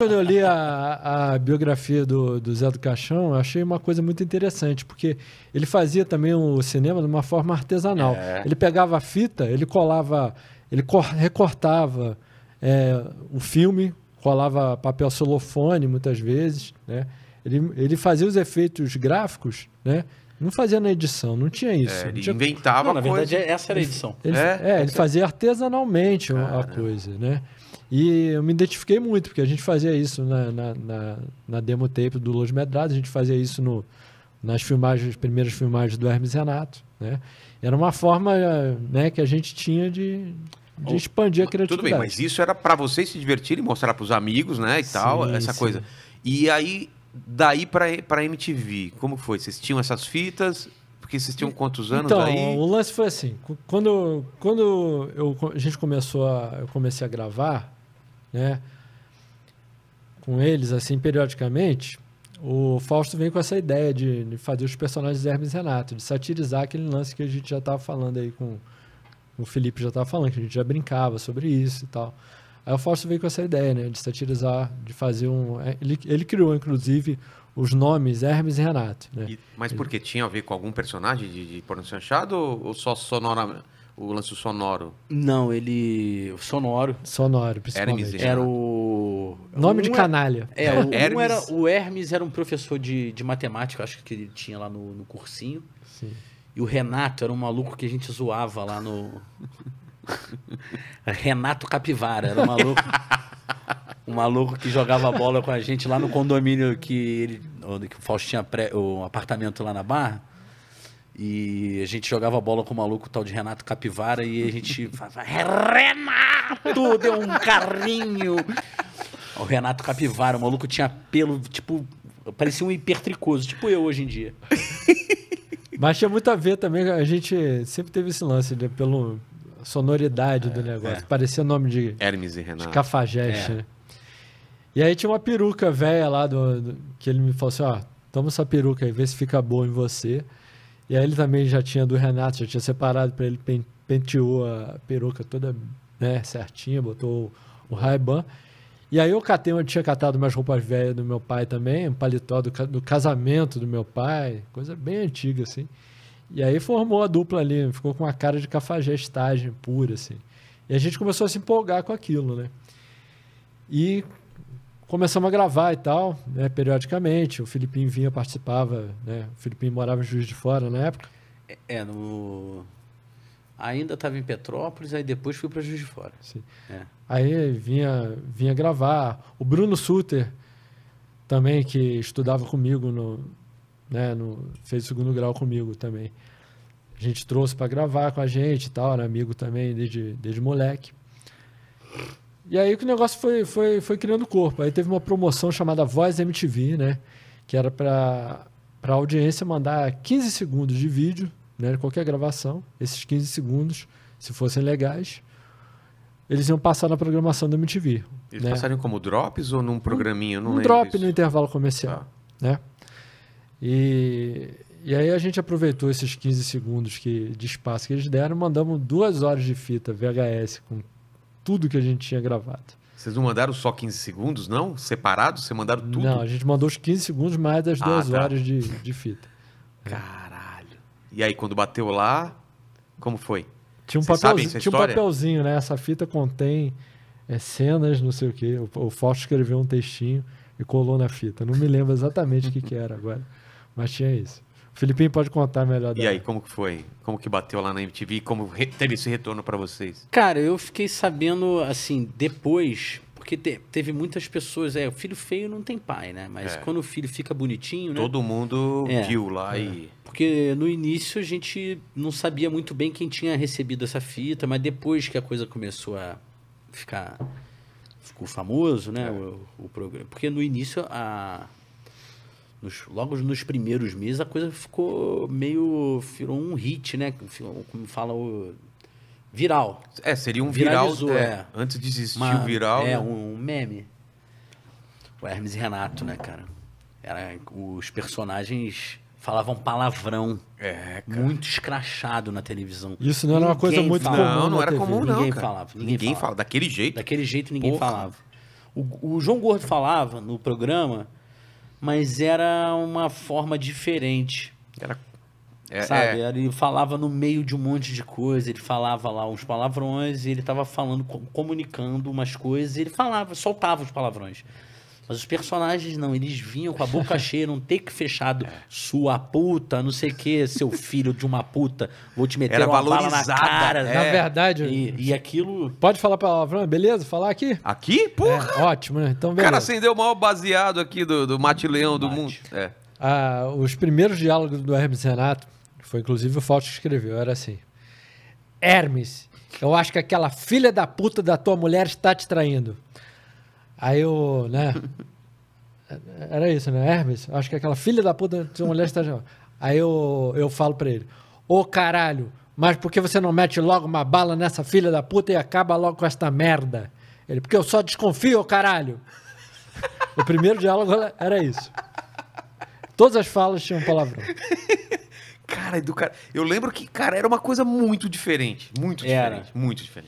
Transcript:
Quando eu li a biografia do Zé do Caixão, eu achei uma coisa muito interessante, porque ele fazia também o cinema de uma forma artesanal. Ele pegava a fita, ele colava, recortava o filme, colava papel celofane muitas vezes, né? Ele fazia os efeitos gráficos, né? Não fazia na edição, não tinha isso. Ele inventava na coisa. verdade, essa era a edição. Ele fazia artesanalmente a coisa, né? E eu me identifiquei muito, porque a gente fazia isso na demo tape do Los Medrados, a gente fazia isso nas primeiras filmagens do Hermes e Renato, né? Era uma forma, né, que a gente tinha de expandir a criatividade. Tudo bem, mas isso era para vocês se divertirem, mostrar para os amigos, né, e tal, essa coisa. E aí, daí para MTV, como foi? Vocês tinham essas fitas? Porque vocês tinham quantos anos aí? Então, o lance foi assim, quando eu comecei a gravar, né, com eles, assim, periodicamente, o Fausto veio com essa ideia de fazer os personagens de Hermes e Renato, de satirizar aquele lance que a gente já estava falando aí com o Felipe já estava falando, que a gente já brincava sobre isso e tal. Aí o Fausto veio com essa ideia, né, de satirizar, de fazer Ele criou, inclusive, os nomes Hermes e Renato, né? Mas por quê? Tinha a ver com algum personagem de Porno Chanchado ou só sonora, o lance sonoro? Não, ele... Sonoro, principalmente. Hermes era o... Nome de canalha. O Hermes era um professor de matemática, acho que ele tinha lá no cursinho. Sim. E o Renato era um maluco que a gente zoava lá no... Renato Capivara, era um maluco... Um maluco que jogava bola com a gente lá no condomínio que o Fausto tinha o apartamento lá na Barra. E a gente jogava bola com o maluco tal de Renato Capivara e a gente falava, Renato, deu um carrinho. O Renato Capivara, o maluco tinha pelo, tipo, parecia um hipertricoso, tipo eu hoje em dia. Mas tinha muito a ver também, a gente sempre teve esse lance, né, pela sonoridade do negócio. Parecia nome de Hermes e Renato. De cafajeste, né? E aí tinha uma peruca velha lá, que ele me falou assim, ó, toma essa peruca aí, vê se fica boa em você. E aí ele também já tinha do Renato, já tinha separado para ele, penteou a peruca toda, né, certinha, botou o Ray-Ban. E aí eu tinha catado umas roupas velhas do meu pai também, um paletó do casamento do meu pai, coisa bem antiga, assim. E aí formou a dupla ali, ficou com uma cara de cafajestagem pura, assim. E a gente começou a se empolgar com aquilo, né? E começamos a gravar e tal, né, periodicamente. O Filipinho vinha, participava, né? O Filipinho morava em Juiz de Fora na época. Ainda estava em Petrópolis, aí depois fui para Juiz de Fora. Sim. Aí vinha gravar. O Bruno Suter, também, que estudava comigo, fez segundo grau comigo também. A gente trouxe para gravar com a gente e tal, era amigo também desde moleque. E aí que o negócio foi criando corpo. Aí teve uma promoção chamada Voz MTV, né? Que era para a audiência mandar 15 segundos de vídeo, né, qualquer gravação. Esses 15 segundos, se fossem legais, eles iam passar na programação da MTV. Eles passariam como drops ou num programinha? Um drop no intervalo comercial, né? E aí a gente aproveitou esses 15 segundos de espaço que eles deram, mandamos 2 horas de fita VHS com tudo que a gente tinha gravado. Vocês não mandaram só 15 segundos, não? Separados? Vocês mandaram tudo? Não, a gente mandou os 15 segundos mais das 2 horas de fita. Caralho. E aí, quando bateu lá, como foi? Tinha um papelzinho, né? Essa fita contém cenas, não sei o quê. O Fausto escreveu um textinho e colou na fita. Não me lembro exatamente o que era agora, mas tinha isso. O Filipinho pode contar melhor. E aí, como que foi? Como que bateu lá na MTV e como teve esse retorno para vocês? Cara, eu fiquei sabendo, assim, depois, porque teve muitas pessoas, o filho feio não tem pai, né? Mas quando o filho fica bonitinho, né? Todo mundo viu lá e... Porque no início a gente não sabia muito bem quem tinha recebido essa fita, mas depois que a coisa começou a ficou famoso, né? O programa. Porque no início, logo nos primeiros meses, a coisa virou um hit, né? Como fala viral. Seria um viral. Viralizou, Antes de existir o viral. Um meme. O Hermes e Renato, né, cara? Os personagens falavam palavrão. Cara. Muito escrachado na televisão. Isso não era uma coisa muito comum. Não era comum, não. Ninguém falava. Ninguém falava. Daquele jeito. Daquele jeito ninguém falava. O João Gordo falava no programa, mas era uma forma diferente. Sabe? Ele falava no meio de um monte de coisa, ele falava lá uns palavrões, e ele tava falando, comunicando umas coisas, e ele falava, soltava os palavrões. Mas os personagens não, eles vinham com a boca cheia, não ter que fechado, sua puta, não sei o que, seu filho de uma puta, vou te meter uma bala na cara. Na verdade... E aquilo... Pode falar palavrão, beleza? Falar aqui? Aqui? Porra! Ótimo, né? Então, O beleza. cara acendeu o maior baseado aqui do Mate Leão do mundo. Os primeiros diálogos do Hermes Renato, foi inclusive o Fausto que escreveu, era assim: Hermes, eu acho que aquela filha da puta da tua mulher está te traindo. Aí eu, né? Era isso, né? Hermes, eu acho que aquela filha da puta da tua mulher está te traindo. Aí eu falo pra ele: ô caralho, mas por que você não mete logo uma bala nessa filha da puta e acaba logo com esta merda? Ele: porque eu só desconfio, ô caralho. O primeiro diálogo era isso. Todas as falas tinham palavrão. Cara, eu lembro que, cara, era uma coisa muito diferente. Muito diferente. Muito diferente.